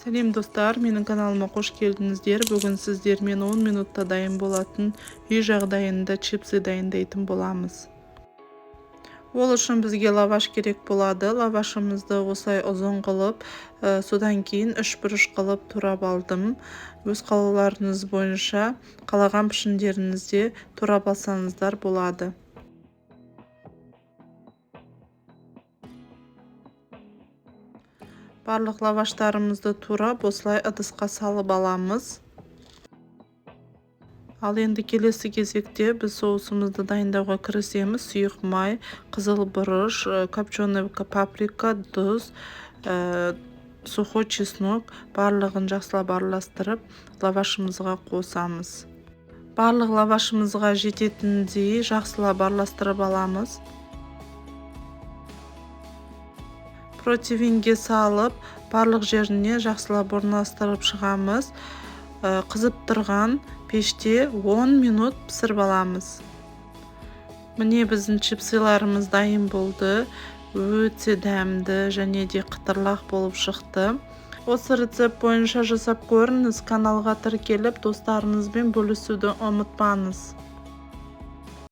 Сәлем достар, менің каналыма қош келдіңіздер. Бүгін сіздермен 10 минутта дайын болатын үй жағдайында чипсы дайындайтын боламыз. Ол үшін бізге лаваш керек болады. Лавашымызды осылай ұзын қылып, содан кейін 3 бұрыш қылып турап алдым. Өз қалауларыңыз бойынша қалаған пішіндеріңізде турап алсаңыздар болады. Барлық лаваштарымызды турап осылай ыдысқа салып аламыз. Ал енді келесі кезекте біз соусымызды дайындауға кірісеміз. Сұйық май, қызыл бұрыш, копченый паприка, тұз, сухой чеснок барлығын жақсылап араластырып лавашымызға қосамыз. Барлық лавашымызға жететіндей жақсылап араластырып аламыз. Противенге салып, барлық жеріне жақсылап орналастырып шығамыз. Қызып тұрған пеште 10 минут пісіріп аламыз. Міне біздің чипсыларымыз дайын болды. Өте дәмді және де қытырлақ болып шықты. Осы рецепт бойынша жасап көріңіз. Каналға тіркеліп, достарыңызбен бөлісуді ұмытпаңыз.